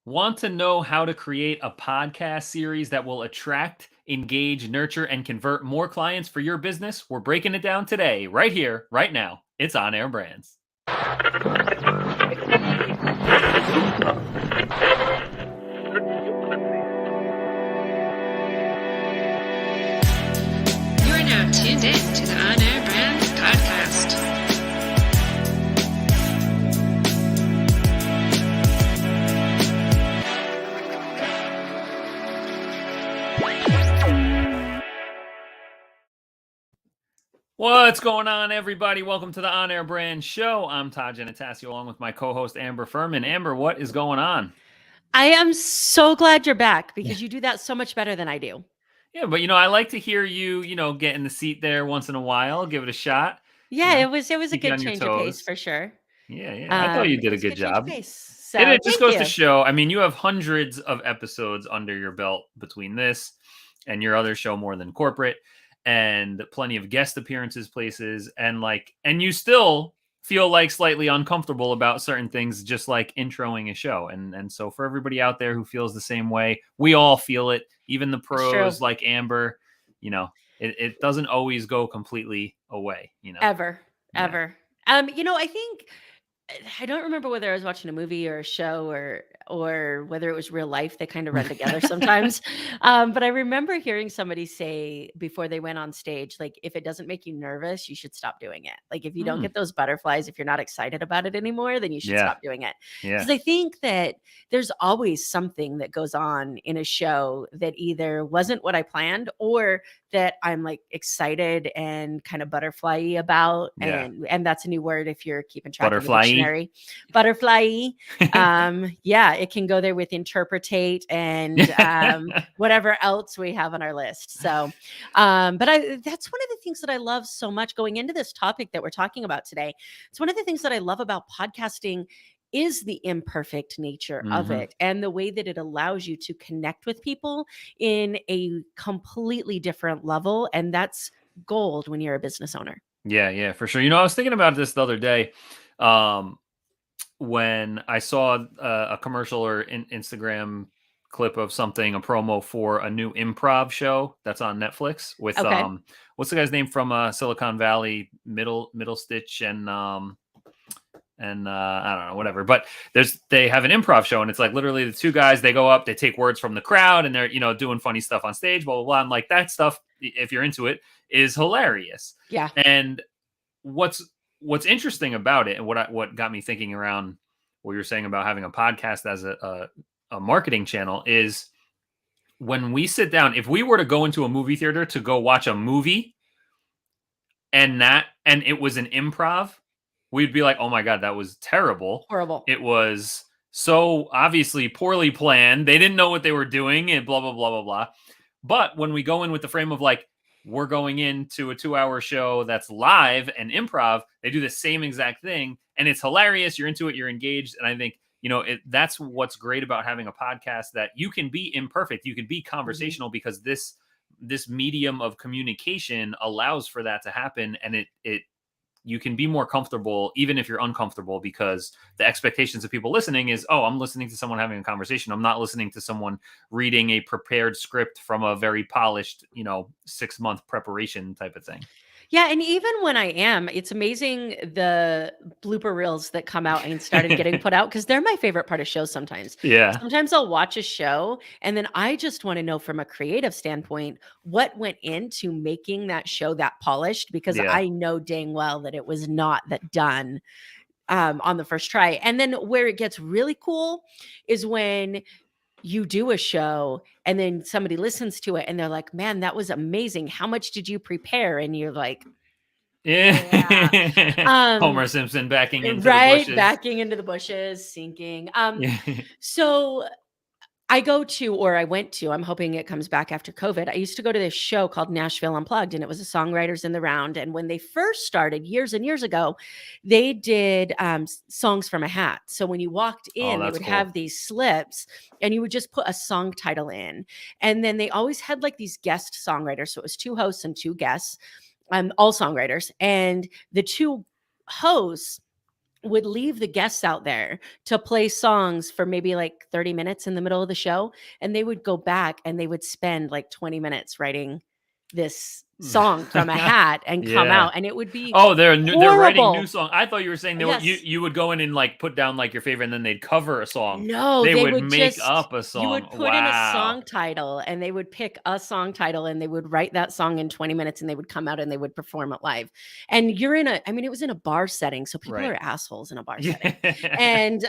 Want to know how to create a podcast series that will attract, engage, nurture, and convert more clients for your business? We're breaking it down today, right here, right now. It's On Air Brands. You are now tuned in to the On Air Brands podcast. What's going on, everybody? Welcome to the On Air Brand Show. I'm Todd Giannattasio, along with my co-host Amber Fuhriman. Amber, what is going on? I am so glad you're back because you do that so much better than I do. Yeah, but I like to hear you, get in the seat there once in a while, give it a shot. Yeah, it was a keep you good on your change of pace toes. for sure. Yeah. I thought you did a It was good change of job. pace. So And it just thank goes to you. show, you have hundreds of episodes under your belt between this and your other show, More Than Corporate, and plenty of guest appearances, places, and you still feel like slightly uncomfortable about certain things, just like introing a show. And so for everybody out there who feels the same way, we all feel it, even the pros like Amber, it doesn't always go completely away, Ever. Yeah. I think I don't remember whether I was watching a movie or a show or whether it was real life. They kind of run together sometimes. But I remember hearing somebody say before they went on stage, like, if it doesn't make you nervous, you should stop doing it. Like, if you don't get those butterflies, if you're not excited about it anymore, then you should stop doing it. Because I think that there's always something that goes on in a show that either wasn't what I planned or that I'm like excited and kind of butterfly-y about. And that's a new word if you're keeping track of the dictionary. Butterfly-y. It can go there with interpretate and whatever else we have on our list. So, but that's one of the things that I love so much going into this topic that we're talking about today. It's one of the things that I love about podcasting is the imperfect nature of it and the way that it allows you to connect with people in a completely different level. And that's gold when you're a business owner. Yeah, for sure. I was thinking about this the other day when I saw a commercial or Instagram clip of something, a promo for a new improv show that's on Netflix with what's the guy's name from Silicon Valley, Middle Stitch and I don't know, whatever. But they have an improv show, and it's like literally the two guys. They go up, they take words from the crowd, and they're doing funny stuff on stage. Blah blah blah. And like that stuff, if you're into it, is hilarious. Yeah. And what's interesting about it, and what got me thinking around what you're saying about having a podcast as a marketing channel is when we sit down. If we were to go into a movie theater to go watch a movie, and it was an improv, we'd be like, oh my God, that was terrible. Horrible. It was so obviously poorly planned. They didn't know what they were doing and blah, blah, blah, blah, blah. But when we go in with the frame of like, we're going into a 2-hour show that's live and improv, they do the same exact thing. And it's hilarious. You're into it. You're engaged. And I think, that's what's great about having a podcast, that you can be imperfect. You can be conversational because this medium of communication allows for that to happen. And you can be more comfortable, even if you're uncomfortable, because the expectations of people listening is, oh, I'm listening to someone having a conversation. I'm not listening to someone reading a prepared script from a very polished, 6-month preparation type of thing. Yeah. And even when I am, it's amazing the blooper reels that come out and started getting put out, because they're my favorite part of shows sometimes. Yeah. Sometimes I'll watch a show and then I just want to know from a creative standpoint what went into making that show that polished, because I know dang well that it was not that done on the first try. And then where it gets really cool is when you do a show and then somebody listens to it and they're like, man, that was amazing. How much did you prepare? And you're like, Homer Simpson backing into the bushes. Backing into the bushes, sinking. So I went to, I'm hoping it comes back after COVID. I used to go to this show called Nashville Unplugged, and it was a songwriters in the round. And when they first started years and years ago, they did songs from a hat. So when you walked in, they would have these slips and you would just put a song title in. And then they always had like these guest songwriters. So it was 2 hosts and 2 guests, all songwriters. And the 2 hosts would leave the guests out there to play songs for maybe like 30 minutes in the middle of the show. And they would go back and they would spend like 20 minutes writing this song from a hat and come Yeah. out. And it would be Oh, they're writing new horrible. song. I thought you were saying Yes. you would go in and like put down like your favorite, and then they'd cover a song. No, They they would would make just up a you would song. put in a Wow. song title and they would pick a song title and they would write that song in 20 minutes and they would come out and they would perform it live. And you're in I mean, it was in a bar setting, so people Right. are assholes in a bar setting. Yeah. And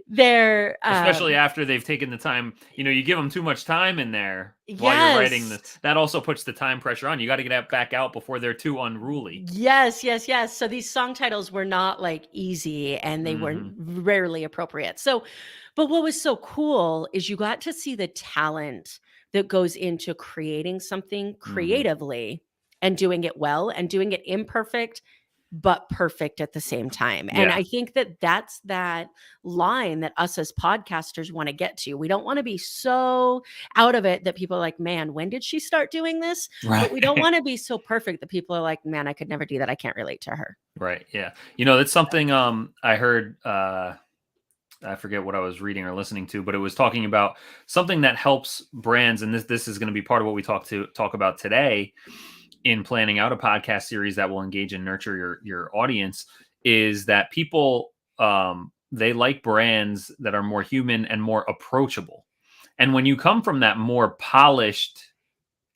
they're Especially after they've taken the time, you give them too much time in there while you're writing this. yes. That also puts the time pressure on. You got to get back out before they're too unruly. Yes, yes, yes. So these song titles were not like easy and they were Mhm. rarely appropriate. So, but what was so cool is you got to see the talent that goes into creating something Mhm. creatively and doing it well and doing it imperfect but perfect at the same time. And Yeah. I think that that's that line that us as podcasters want to get to. We don't want to be so out of it that people are like, man, when did she start doing this? But we don't Right. want to be so perfect that people are like, man, I could never do that. I can't relate to her. Right. Yeah. That's something I heard I forget what I was reading or listening to, but it was talking about something that helps brands, and this is going to be part of what we talk about today in planning out a podcast series that will engage and nurture your audience, is that people they like brands that are more human and more approachable. And when you come from that more polished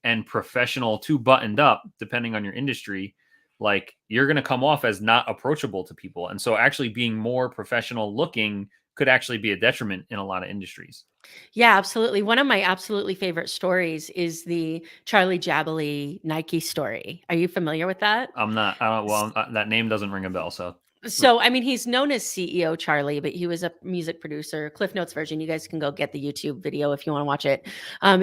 and professional to buttoned up, depending on your industry, like you're going to come off as not approachable to people. And so actually being more professional looking could actually be a detriment in a lot of industries. Yeah, absolutely. One of my absolutely favorite stories is the Charlie Jabaley Nike story. Are you familiar with that? I don't, well, that name doesn't ring a bell. So, I mean, he's known as CEO Charlie, but he was a music producer. Cliff Notes version. You guys can go get the YouTube video if you want to watch it.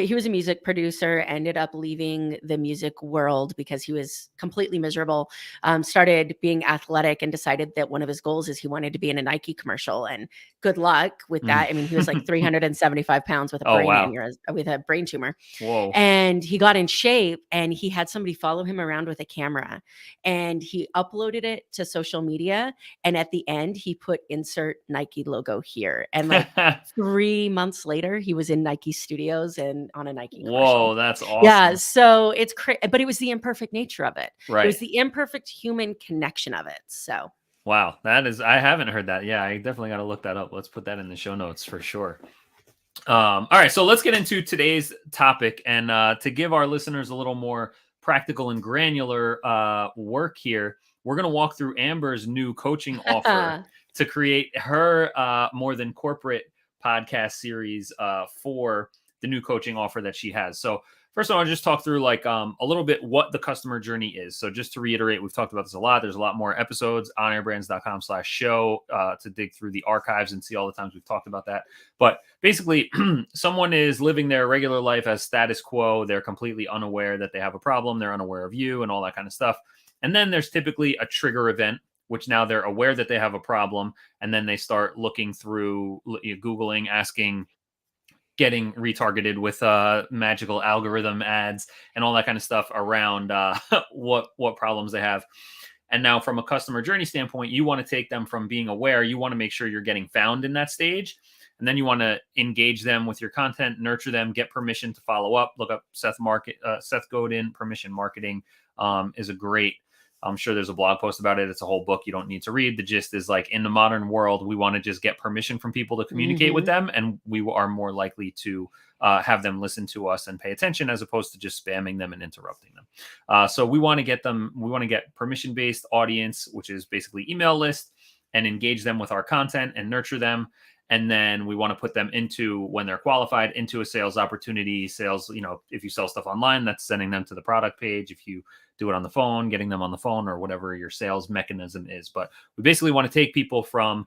He was a music producer, ended up leaving the music world because he was completely miserable. Started being athletic and decided that one of his goals is he wanted to be in a Nike commercial. And good luck with that. I mean, he was like 375 pounds with a oh, brain wow. with a brain tumor. Whoa. And he got in shape and he had somebody follow him around with a camera and he uploaded it to social media. And at the end, he put insert Nike logo here. And like 3 months later, he was in Nike studios and on a Nike commercial. Whoa, that's awesome. Yeah. So it's but it was the imperfect nature of it. Right. It was the imperfect human connection of it. So. Wow. I haven't heard that. Yeah, I definitely got to look that up. Let's put that in the show notes for sure. All right. So let's get into today's topic. And to give our listeners a little more practical and granular work here, we're going to walk through Amber's new coaching offer to create her More Than Corporate podcast series for the new coaching offer that she has. So first, I want to just talk through like a little bit what the customer journey is. So just to reiterate, we've talked about this a lot. There's a lot more episodes on airbrands.com/show to dig through the archives and see all the times we've talked about that. But basically, someone is living their regular life as status quo. They're completely unaware that they have a problem. They're unaware of you and all that kind of stuff. And then there's typically a trigger event, which now they're aware that they have a problem. And then they start looking through, Googling, asking, getting retargeted with magical algorithm ads and all that kind of stuff around what problems they have. And now from a customer journey standpoint, you want to take them from being aware, you want to make sure you're getting found in that stage. And then you want to engage them with your content, nurture them, get permission to follow up. Look up Seth Godin, Permission Marketing is a great, I'm sure there's a blog post about it. It's a whole book you don't need to read. The gist is like in the modern world, we want to just get permission from people to communicate with them. And we are more likely to have them listen to us and pay attention as opposed to just spamming them and interrupting them. So we want to get permission-based audience, which is basically email list, and engage them with our content and nurture them. And then we want to put them into, when they're qualified, into a sales opportunity. Sales, if you sell stuff online, that's sending them to the product page. If you do it on the phone, getting them on the phone, or whatever your sales mechanism is. But we basically want to take people from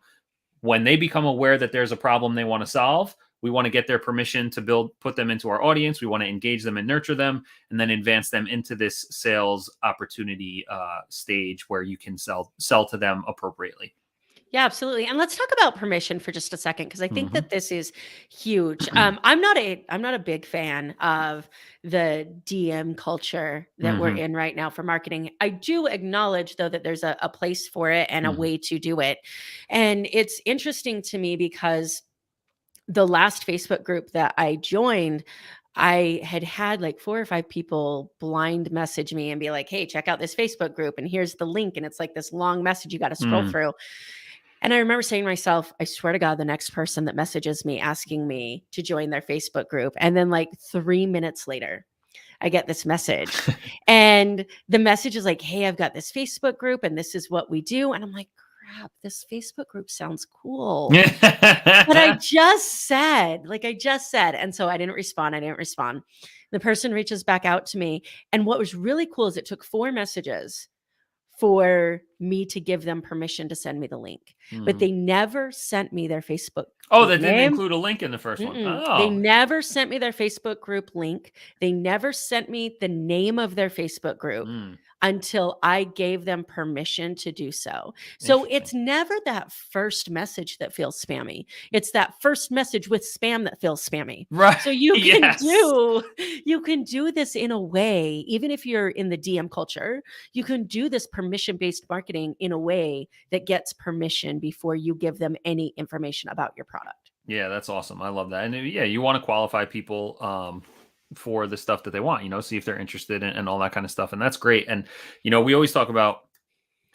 when they become aware that there's a problem they want to solve. We want to get their permission to put them into our audience. We want to engage them and nurture them, and then advance them into this sales opportunity stage where you can sell to them appropriately. Yeah, absolutely. And let's talk about permission for just a second, because I think Mhm. that this is huge. I'm not a big fan of the DM culture that we're Mhm. in right now for marketing. I do acknowledge though that there's a place for it and a Mhm. way to do it. And it's interesting to me because the last Facebook group that I joined, I had like 4 or 5 people blind message me and be like, "Hey, check out this Facebook group and here's the link." And it's like this long message you got to scroll Mm. through. And I remember saying to myself, I swear to God, the next person that messages me asking me to join their Facebook group. And then like 3 minutes later, I get this message. And the message is like, "Hey, I've got this Facebook group and this is what we do." And I'm like, crap, this Facebook group sounds cool. But I just said. And so I didn't respond. I didn't respond. The person reaches back out to me. And what was really cool is it took 4 messages for me to give them permission to send me the link. But Mhm. they never sent me their Facebook Oh, group that didn't name. include a link in the first one. They Oh. never sent me their Facebook group link. They never sent me the name of their Facebook group Mm. until I gave them permission to do so. So Interesting. it's never that first message that feels spammy. It's that first message with spam that feels spammy. Right. So you can Yes. do this in a way, even if you're in the DM culture, you can do this permission-based marketing in a way that gets permission before you give them any information about your product. Yeah, that's awesome. I love that. And yeah, you want to qualify people for the stuff that they want, see if they're interested in, and all that kind of stuff. And that's great. And we always talk about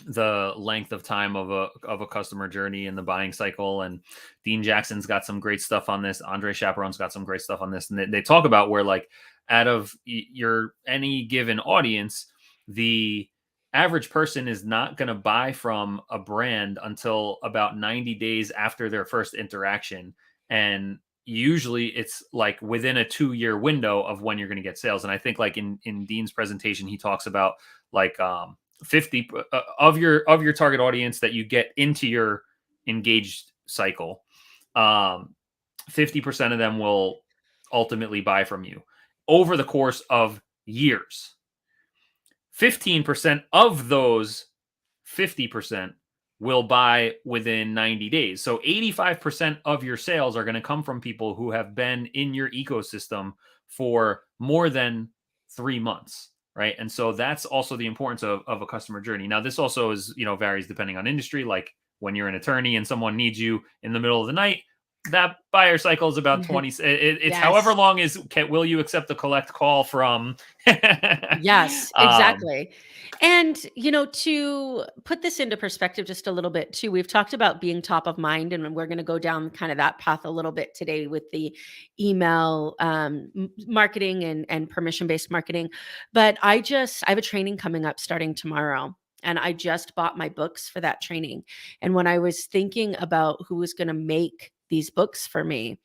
the length of time of a customer journey and the buying cycle. And Dean Jackson's got some great stuff on this. Andre Chaperon's got some great stuff on this. And they talk about where, like, out of your any given audience, the average person is not going to buy from a brand until about 90 days after their first interaction. And usually it's like within a 2-year window of when you're going to get sales. And I think, like, in Dean's presentation, he talks about, like, 50 of your target audience that you get into your engaged cycle, 50% of them will ultimately buy from you over the course of years. 15% of those 50% will buy within 90 days. So 85% of your sales are going to come from people who have been in your ecosystem for more than 3 months. Right. And so that's also the importance of a customer journey. Now, this also is, varies depending on industry. Like, when you're an attorney and someone needs you in the middle of the night, that buyer cycle is about 20. It's however Yes. long will you accept the collect call from? Yes, um, exactly. And, to put this into perspective just a little bit too, we've talked about being top of mind, and we're going to go down kind of that path a little bit today with the email marketing and permission-based marketing. But I have a training coming up starting tomorrow. And I just bought my books for that training. And when I was thinking about who was going to make these books for me,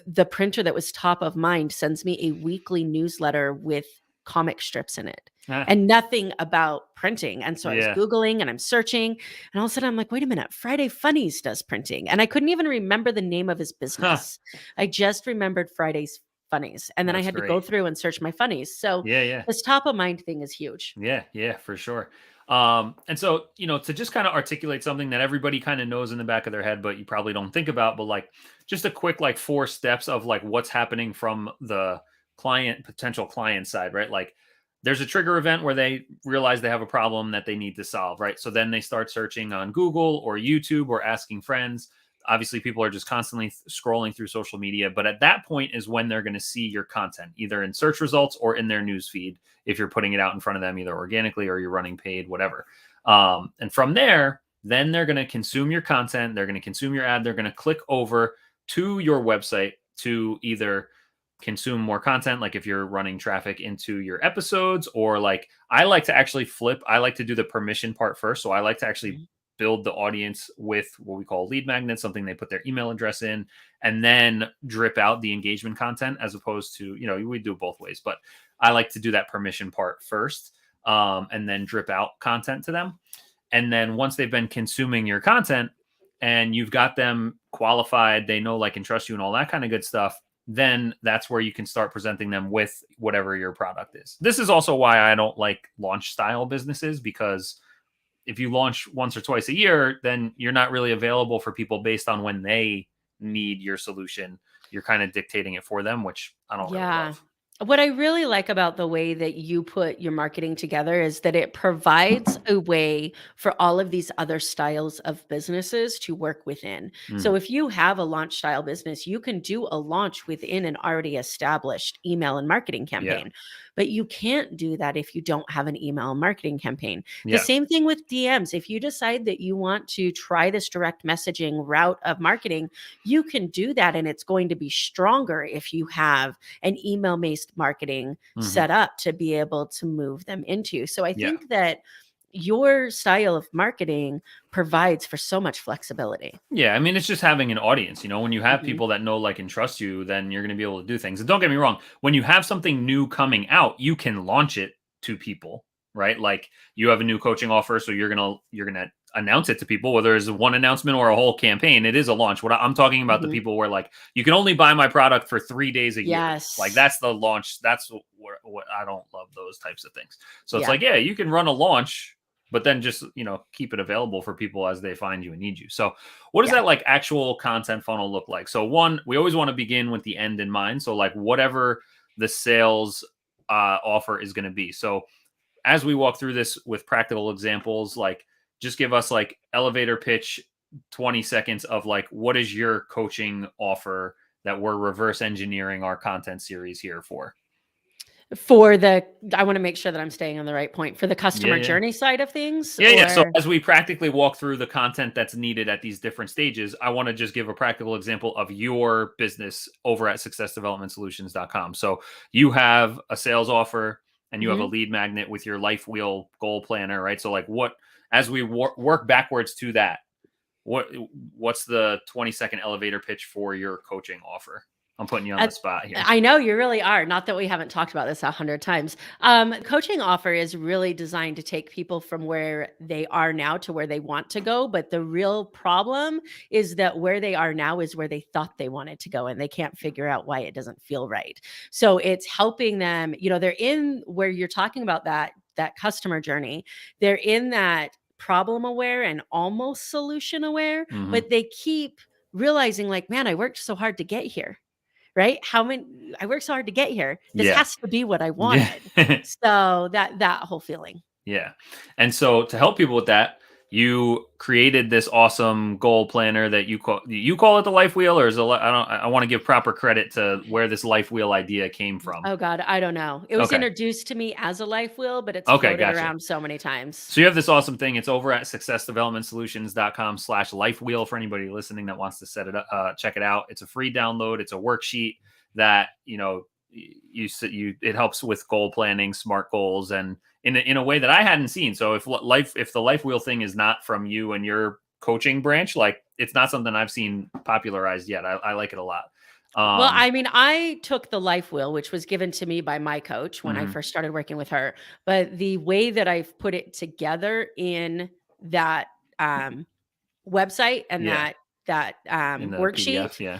the printer that was top of mind sends me a weekly newsletter with comic strips in it ah, and nothing about printing. And so I was yeah. Googling and I'm searching, and all of a sudden I'm like, wait a minute, Friday Funnies does printing. And I couldn't even remember the name of his Huh, business. I just remembered Friday's Funnies. And then I that's had to go great. through and search my funnies. So Yeah, yeah. this top of mind thing is huge. Yeah, yeah, for sure. And so, to just kind of articulate something that everybody kind of knows in the back of their head, but you probably don't think about, but, like, just a quick, like, 4 steps of, like, what's happening from the potential client side, right? Like, there's a trigger event where they realize they have a problem that they need to solve, right? So then they start searching on Google or YouTube or asking friends. Obviously, people are just constantly scrolling through social media, but at that point is when they're going to see your content, either in search results or in their news feed, if you're putting it out in front of them, either organically or you're running paid, whatever. And from there, then they're going to consume your content. They're going to consume your ad. They're going to click over to your website to either consume more content, like if you're running traffic into your episodes, or, like, I like to actually flip. I like to do the permission part first. So I like to actually Mhm. build the audience with what we call lead magnets, something they put their email address in, and then drip out the engagement content, as opposed to, we do it both ways, but I like to do that permission part first, and then drip out content to them. And then once they've been consuming your content and you've got them qualified, they know, like, and trust you and all that kind of good stuff, then that's where you can start presenting them with whatever your product is. This is also why I don't like launch style businesses, because if you launch once or twice a year, then you're not really available for people based on when they need your solution. You're kind of dictating it for them, which I don't really Yeah. love. What I really like about the way that you put your marketing together is that it provides a way for all of these other styles of businesses to work within. So Mhm. if you have a launch style business, you can do a launch within an already established email and marketing Yeah. campaign. But you can't do that if you don't have an email and marketing campaign. The Yeah. same thing with DMs. If you decide that you want to try this direct messaging route of marketing, you can do that, and it's going to be stronger if you have an email-based marketing Mhm. set up to be able to move them into. So I Yeah. think that your style of marketing provides for so much flexibility. Yeah, I mean, it's just having an audience. When you have Mhm. people that know, like, and trust you, then you're going to be able to do things. And don't get me wrong, when you have something new coming out, you can launch it to people, right? Like, you have a new coaching offer, so you're gonna announce it to people, whether it's one announcement or a whole campaign. It is a launch. I'm talking about the Mhm. people where, like, you can only buy my product for 3 days a year. Like, Yes. that's the launch. That's what I don't love, those types of things. So it's Yeah. like, yeah, you can run a launch, but then just keep it available for people as they find you and need you. So what does Yeah. that, like, actual content funnel look like? So one, we always want to begin with the end in mind. So, like, whatever the sales offer is going to be. So as we walk through this with practical examples, like, just give us, like, elevator pitch, 20 seconds of, like, what is your coaching offer that we're reverse engineering our content series here for. I want to make sure that I'm staying on the right point for the Yeah, customer yeah. journey side of things, Yeah, yeah. So or as we practically walk through the content that's needed at these different stages, I want to just give a practical example of your business over at successdevelopmentsolutions.com. So you have a sales offer and you have a Mhm. lead magnet with your life wheel goal planner, right? So, like, as we work backwards to that, what what's the 20-second elevator pitch for your coaching offer? I'm putting you on Uh, the spot here. I know you really are. Not that we haven't talked about this 100 times. Coaching offer is really designed to take people from where they are now to where they want to go. But the real problem is that where they are now is where they thought they wanted to go, and they can't figure out why it doesn't feel right. So it's helping them. They're in where you're talking about that customer journey. They're in that problem aware and almost solution aware, Hmm. but they keep realizing, like, man, I worked so hard to get here, right? I worked so hard to get here. This Yeah. has to be what I Yeah. wanted. So that whole feeling. Yeah. And so to help people with that, you created this awesome goal planner that you call it the life wheel, or I want to give proper credit to where this life wheel idea came from. Oh God, I don't know. It was Okay. introduced to me as a life wheel, but it's Okay, floated gotcha. around so many times. So you have this awesome thing. It's over at successdevelopmentsolutions.com/life wheel for anybody listening that wants to set it up, check it out. It's a free download. It's a worksheet that, it helps with goal planning, smart goals, and in a way that I hadn't seen. So if the life wheel thing is not from you and your coaching branch, like, it's not something I've seen popularized yet. I like it a lot. Well, Um, I mean, I took the life wheel, which was given to me by my coach when I mhm. first started working with her. But the way that I've put it together in that website and Yeah, in that the worksheet, PDF. Yeah,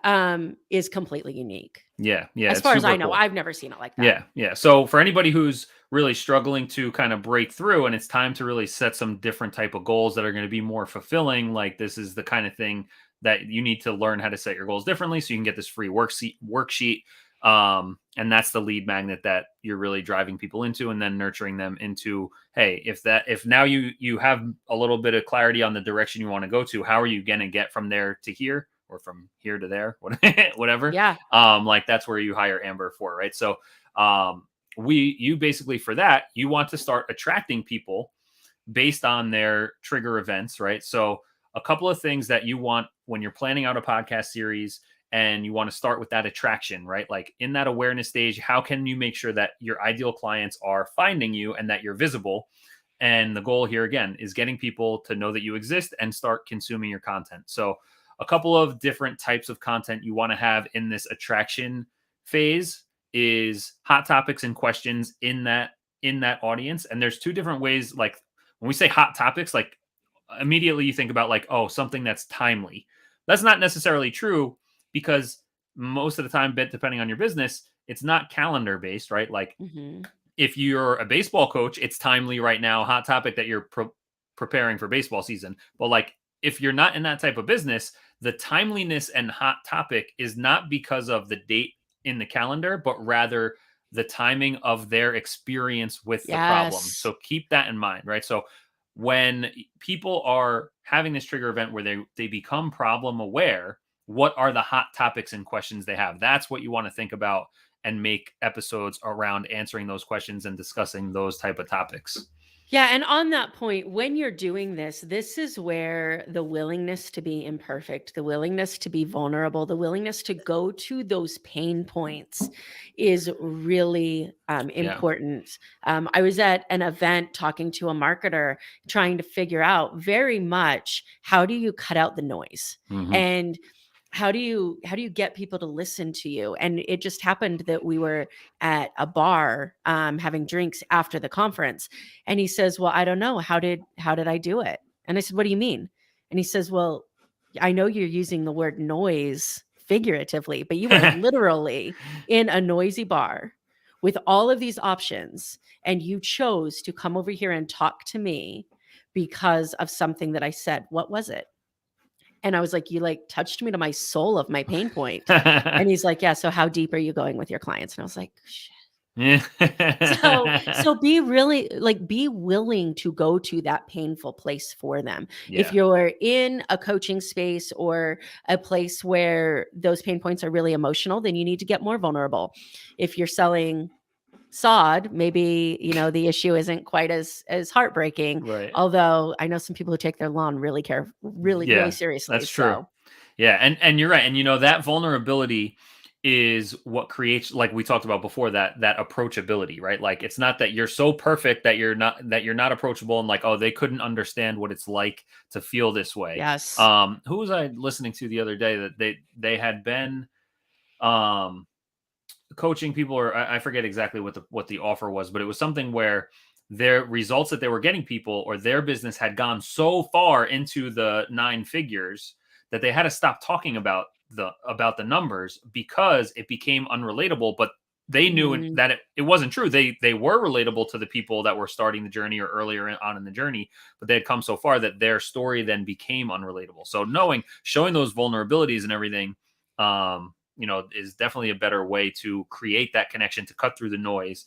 yeah, is completely unique. yeah, yeah. As It's far as I super know, cool. I've never seen it like that. Yeah, yeah. So for anybody who's really struggling to kind of break through and it's time to really set some different type of goals that are going to be more fulfilling, like, this is the kind of thing that you need to learn how to set your goals differently so you can get this free worksheet. And that's the lead magnet that you're really driving people into and then nurturing them into, hey, if now you have a little bit of clarity on the direction you want to go to, how are you going to get from there to here, or from here to there, whatever. Yeah. Like, that's where you hire Amber for, right? So you basically, for that, you want to start attracting people based on their trigger events, right? So a couple of things that you want when you're planning out a podcast series, and you want to start with that attraction, right? Like, in that awareness stage, how can you make sure that your ideal clients are finding you and that you're visible? And the goal here, again, is getting people to know that you exist and start consuming your content. So a couple of different types of content you want to have in this attraction phase is hot topics and questions in that audience. And there's two different ways. Like, when we say hot topics, like, immediately you think about, like, oh, something that's timely. That's not necessarily true, because most of the time, depending on your business, it's not calendar based, right? Like, Mhm. if you're a baseball coach, it's timely right now, hot topic that you're preparing for baseball season. But like, if you're not in that type of business, the timeliness and hot topic is not because of the date in the calendar, but rather the timing of their experience with the problem. Yes. So keep that in mind, right? So when people are having this trigger event where they become problem aware, what are the hot topics and questions they have? That's what you want to think about and make episodes around answering those questions and discussing those type of topics. Yeah, and on that point, when you're doing this, this is where the willingness to be imperfect, the willingness to be vulnerable, the willingness to go to those pain points is really important. I was at an event talking to a marketer, trying to figure out very much how do you cut out the noise, Mm-hmm. and how do you get people to listen to you? And it just happened that we were at a bar having drinks after the conference, and he says, well, I don't know, how did I do it? And I said, what do you mean? And he says, well, I know you're using the word noise figuratively, but you are literally in a noisy bar with all of these options, and you chose to come over here and talk to me because of something that I said. What was it? And I was like, you like touched me to my soul of my pain point. And he's like, yeah, so how deep are you going with your clients? And I was like, shit. So be really like, be willing to go to that painful place for them. If you're in a coaching space or a place where those pain points are really emotional, then you need to get more vulnerable. If you're selling sod, maybe, you know, the issue isn't quite as heartbreaking. Right. Although I know some people who take their lawn really really seriously. That's true. So Yeah. And you're right. And you know, that vulnerability is what creates, like we talked about before, that approachability, right? Like, it's not that you're so perfect that you're not approachable and like, oh, they couldn't understand what it's like to feel this way. yes. Who was I listening to the other day that they had been coaching people, or I forget exactly what the offer was, but it was something where their results that they were getting people, or their business had gone so far into the 9 figures that they had to stop talking about the numbers because it became unrelatable. But they knew that it wasn't true. They were relatable to the people that were starting the journey or earlier on in the journey, but they had come so far that their story then became unrelatable. So showing those vulnerabilities and everything, you know, is definitely a better way to create that connection, to cut through the noise,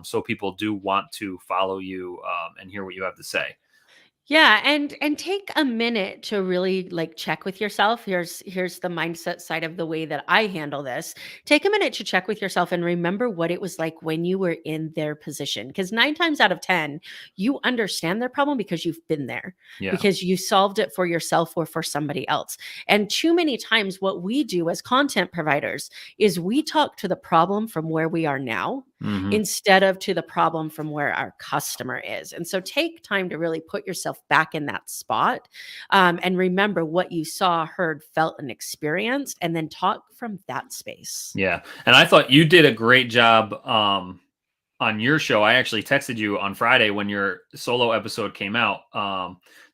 so people do want to follow you and hear what you have to say. Yeah, and take a minute to really like check with yourself. Here's the mindset side of the way that I handle this. Take a minute to check with yourself and remember what it was like when you were in their position, because 9 times out of 10 you understand their problem because you've been there, because you solved it for yourself or for somebody else. And too many times what we do as content providers is we talk to the problem from where we are now, instead of to the problem from where our customer is. And so take time to really put yourself back in that spot, and remember what you saw, heard, felt, and experienced, and then talk from that space. Yeah. And I thought you did a great job on your show. I actually texted you on Friday when your solo episode came out.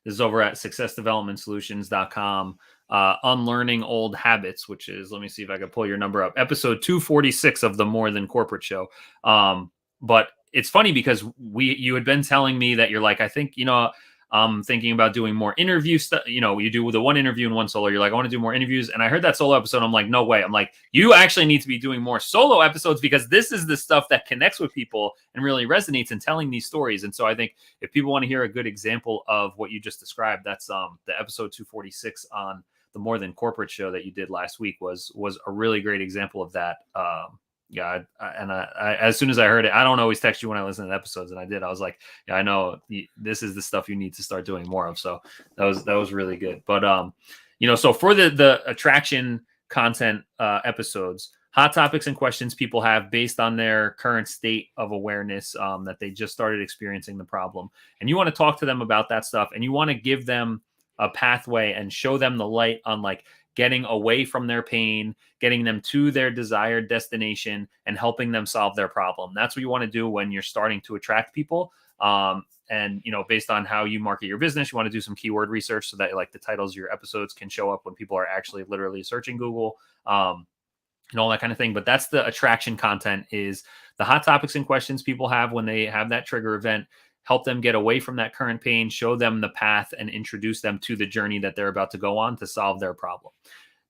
This is over at successdevelopmentsolutions.com. Unlearning Old Habits, which is, let me see if I can pull your number up, episode 246 of the More Than Corporate show. But it's funny because you had been telling me that you're like, I think, you know, I'm thinking about doing more interview stuff. You know, you do the one interview and one solo. You're like, I want to do more interviews. And I heard that solo episode. I'm like, no way. I'm like, you actually need to be doing more solo episodes, because this is the stuff that connects with people and really resonates in telling these stories. And so I think if people want to hear a good example of what you just described, that's the episode 246 on the More Than Corporate show that you did last week was a really great example of that. Yeah. I as soon as I heard it, I don't always text you when I listen to episodes, and I did. I was like, yeah, I know this is the stuff you need to start doing more of. So that was really good. But, you know, so for the attraction content episodes, hot topics and questions people have based on their current state of awareness, that they just started experiencing the problem. And you want to talk to them about that stuff, and you want to give them a pathway and show them the light on like getting away from their pain, getting them to their desired destination, and helping them solve their problem. That's what you want to do when you're starting to attract people. And, you know, based on how you market your business, you want to do some keyword research so that like the titles of your episodes can show up when people are actually literally searching Google, and all that kind of thing. But that's the attraction content, is the hot topics and questions people have when they have that trigger event. help them get away from that current pain, show them the path, and introduce them to the journey that they're about to go on to solve their problem.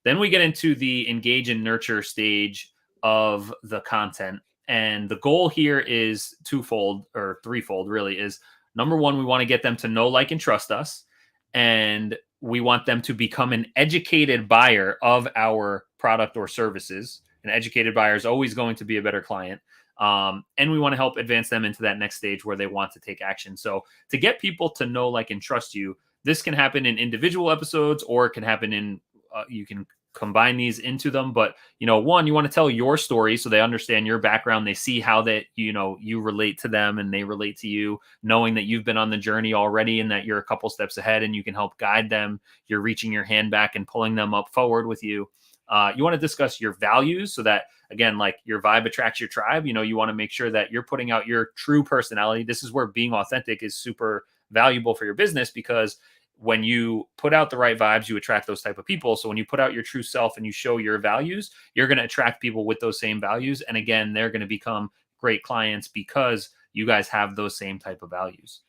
Then we get into the engage and nurture stage of the content. And the goal here is twofold or threefold, really. Is number one, we want to get them to know, like, and trust us. And we want them to become an educated buyer of our product or services. An educated buyer is always going to be a better client. And we want to help advance them into that next stage where they want to take action. So to get people to know, like, and trust you, this can happen in individual episodes, or it can happen in, you can combine these into them. But, one, you want to tell your story so they understand your background. They see how that, you relate to them and they relate to you, knowing that you've been on the journey already and that you're a couple steps ahead and you can help guide them. You're reaching your hand back and pulling them up forward with you. You want to discuss your values so that, again, like, your vibe attracts your tribe. You want to make sure that you're putting out your true personality. This is where being authentic is super valuable for your business, because when you put out the right vibes, you attract those type of people. So when you put out your true self and you show your values, you're going to attract people with those same values. And again, they're going to become great clients because you guys have those same type of values.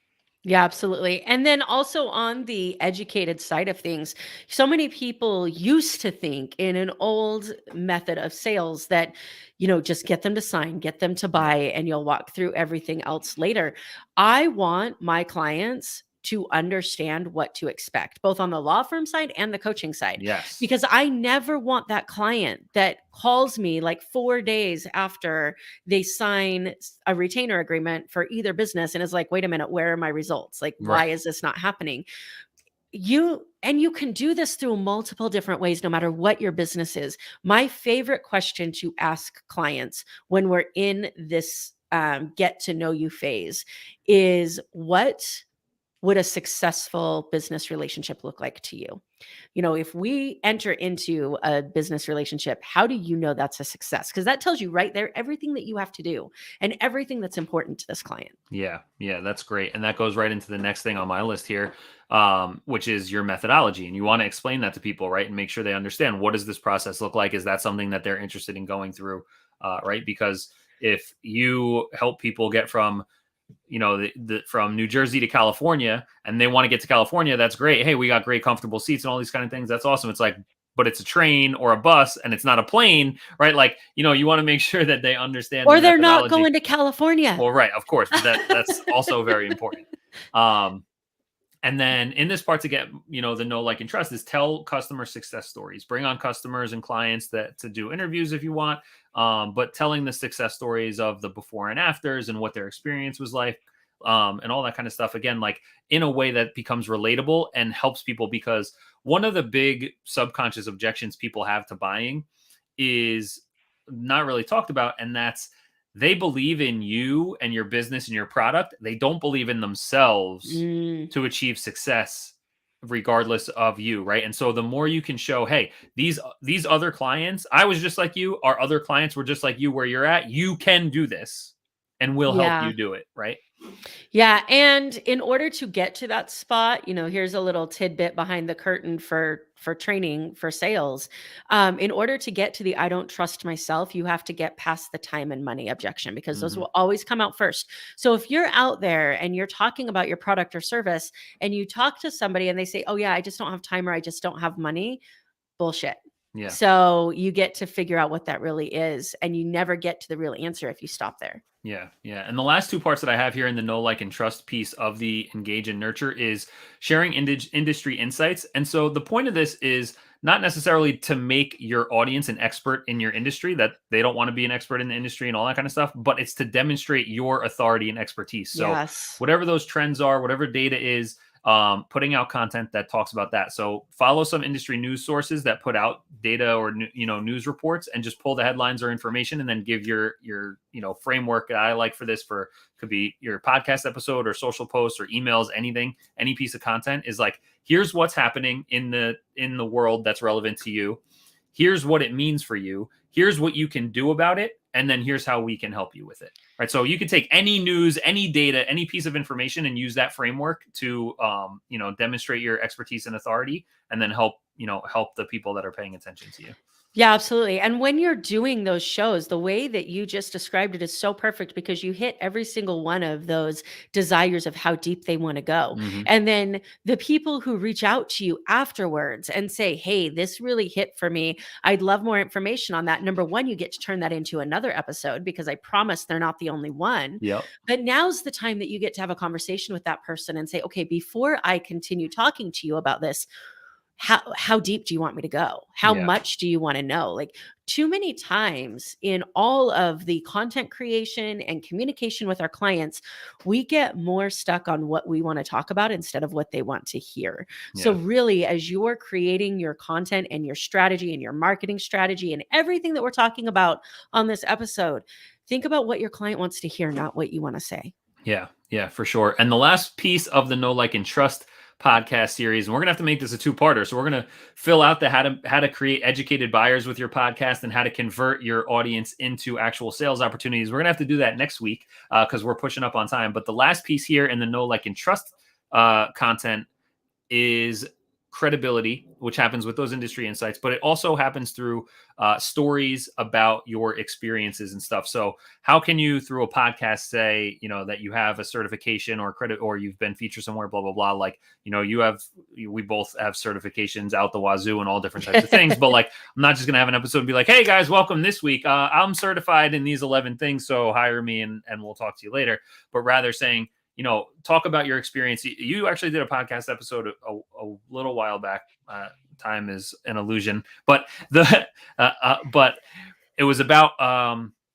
Yeah, absolutely. And then also on the educated side of things, so many people used to think in an old method of sales that, just get them to sign, get them to buy, and you'll walk through everything else later. I want my clients to understand what to expect, both on the law firm side and the coaching side. Yes. Because I never want that client that calls me like 4 days after they sign a retainer agreement for either business and is like, wait a minute, where are my results? Like, why is this not happening? You can do this through multiple different ways, no matter what your business is. My favorite question to ask clients when we're in this get to know you phase is, what would a successful business relationship look like to you? If we enter into a business relationship, how do you know that's a success? Because that tells you right there everything that you have to do and everything that's important to this client. Yeah, that's great. And that goes right into the next thing on my list here, which is your methodology. And you want to explain that to people, right? And make sure they understand, what does this process look like? Is that something that they're interested in going through, right? Because if you help people get from, from New Jersey to California, and they want to get to California, that's great. Hey, we got great comfortable seats and all these kind of things. That's awesome. It's like, but it's a train or a bus and it's not a plane, right? Like, you want to make sure that they understand. Or they're not going to California. Well, right. Of course. But that's also very important. And then in this part to get, the know, like, and trust is tell customer success stories. Bring on customers and clients to do interviews if you want, but telling the success stories of the before and afters and what their experience was like, and all that kind of stuff. Again, like, in a way that becomes relatable and helps people, because one of the big subconscious objections people have to buying is not really talked about, and that's, they believe in you and your business and your product. They don't believe in themselves to achieve success regardless of you, right? And so the more you can show, hey, these other clients, I was just like you, our other clients were just like you, where you're at, you can do this, and we'll help you do it, right? Yeah. And in order to get to that spot, here's a little tidbit behind the curtain for training for sales. In order to get to the I don't trust myself, you have to get past the time and money objection, because those will always come out first. So if you're out there and you're talking about your product or service and you talk to somebody and they say, oh yeah, I just don't have time, or I just don't have money, bullshit. Yeah. So you get to figure out what that really is, and you never get to the real answer if you stop there. Yeah. And the last two parts that I have here in the know, like, and trust piece of the engage and nurture is sharing industry insights. And so the point of this is not necessarily to make your audience an expert in your industry, that they don't want to be an expert in the industry and all that kind of stuff, but it's to demonstrate your authority and expertise. So whatever those trends are, whatever data is, putting out content that talks about that. So follow some industry news sources that put out data or news reports, and just pull the headlines or information, and then give your framework that I like for this, for could be your podcast episode or social posts or emails, anything, any piece of content is like, here's what's happening in the world that's relevant to you. Here's what it means for you. Here's what you can do about it. And then here's how we can help you with it. Right. So you can take any news, any data, any piece of information, and use that framework to, demonstrate your expertise and authority, and then help the people that are paying attention to you. Yeah, absolutely. And when you're doing those shows, the way that you just described it is so perfect because you hit every single one of those desires of how deep they want to go. Mhm. And then the people who reach out to you afterwards and say, "Hey, this really hit for me. I'd love more information on that." Number one, you get to turn that into another episode because I promise they're not the only one. Yep. But now's the time that you get to have a conversation with that person and say, "Okay, before I continue talking to you about this, how deep do you want me to go? How Yeah. much do you want to know?" Like, too many times in all of the content creation and communication with our clients, we get more stuck on what we want to talk about instead of what they want to hear. So Yeah. really, as you're creating your content and your strategy and your marketing strategy and everything that we're talking about on this episode, think about what your client wants to hear, not what you want to say. Yeah. Yeah, for sure. And the last piece of the Know, Like, and Trust podcast series, and we're gonna have to make this a two-parter. So we're gonna fill out the how to create educated buyers with your podcast and how to convert your audience into actual sales opportunities. We're gonna have to do that next week because we're pushing up on time. But the last piece here in the Know, Like, and Trust content is credibility, which happens with those industry insights, but it also happens through stories about your experiences and stuff. So how can you, through a podcast, say, that you have a certification or credit, or you've been featured somewhere, blah, blah, blah. Like, we both have certifications out the wazoo and all different types of things. But like, I'm not just going to have an episode and be like, "Hey guys, welcome this week. I'm certified in these 11 things. So hire me and we'll talk to you later." But rather saying, talk about your experience. You actually did a podcast episode a little while back. Time is an illusion, but but it was about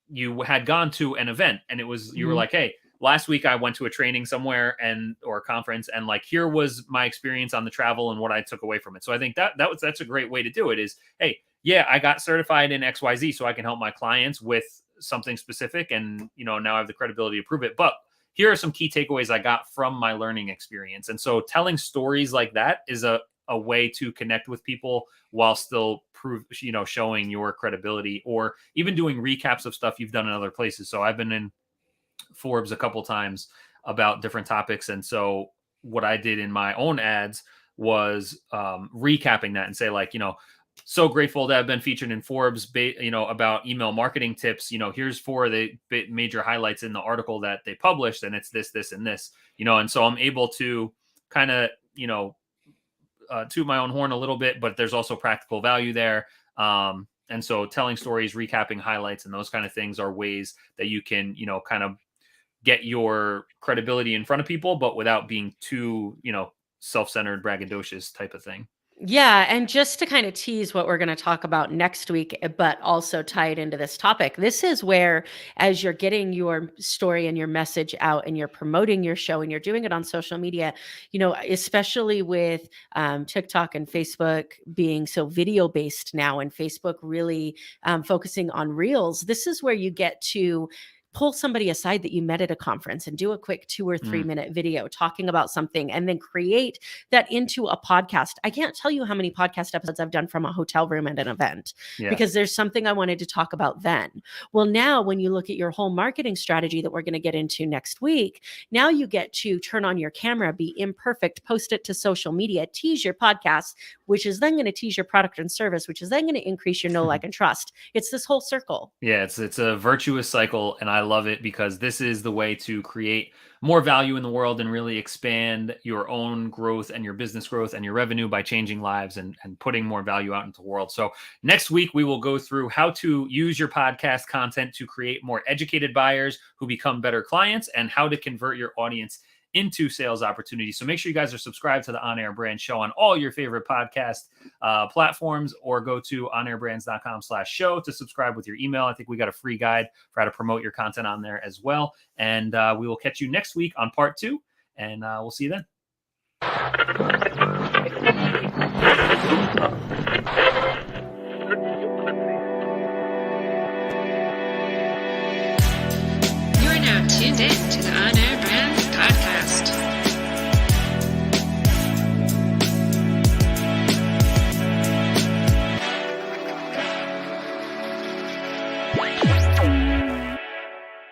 you had gone to an event, and you were Mhm. like, "Hey, last week I went to a training somewhere or a conference, and like here was my experience on the travel and what I took away from it." So I think that's a great way to do it. Is, hey, yeah, I got certified in XYZ, so I can help my clients with something specific, and now I have the credibility to prove it. But here are some key takeaways I got from my learning experience. And so telling stories like that is a way to connect with people while still showing your credibility, or even doing recaps of stuff you've done in other places. So I've been in Forbes a couple times about different topics. And so what I did in my own ads was recapping that and say, like, so grateful to have been featured in Forbes, about email marketing tips. Here's 4 of the major highlights in the article that they published, and it's this, this, and this. And so I'm able to kind of, toot my own horn a little bit, but there's also practical value there. And so telling stories, recapping highlights, and those kind of things are ways that you can, kind of get your credibility in front of people, but without being too, self-centered, braggadocious type of thing. Yeah, and just to kind of tease what we're going to talk about next week, but also tie it into this topic, this is where, as you're getting your story and your message out and you're promoting your show and you're doing it on social media, especially with TikTok and Facebook being so video based now, and Facebook really focusing on reels, this is where you get to pull somebody aside that you met at a conference and do a quick 2 or 3 minute video talking about something, and then create that into a podcast. I can't tell you how many podcast episodes I've done from a hotel room at an event because there's something I wanted to talk about then. Well, now when you look at your whole marketing strategy that we're going to get into next week, now you get to turn on your camera, be imperfect, post it to social media, tease your podcast, which is then going to tease your product and service, which is then going to increase your know, like, and trust. It's this whole circle. Yeah, it's a virtuous cycle, and I love it because this is the way to create more value in the world and really expand your own growth and your business growth and your revenue by changing lives and putting more value out into the world. So next week, we will go through how to use your podcast content to create more educated buyers who become better clients, and how to convert your audience into sales opportunities. So make sure you guys are subscribed to the On Air Brand Show on all your favorite podcast platforms, or go to onairbrands.com/show to subscribe with your email. I think we got a free guide for how to promote your content on there as well. And we will catch you next week on part 2, and we'll see you then.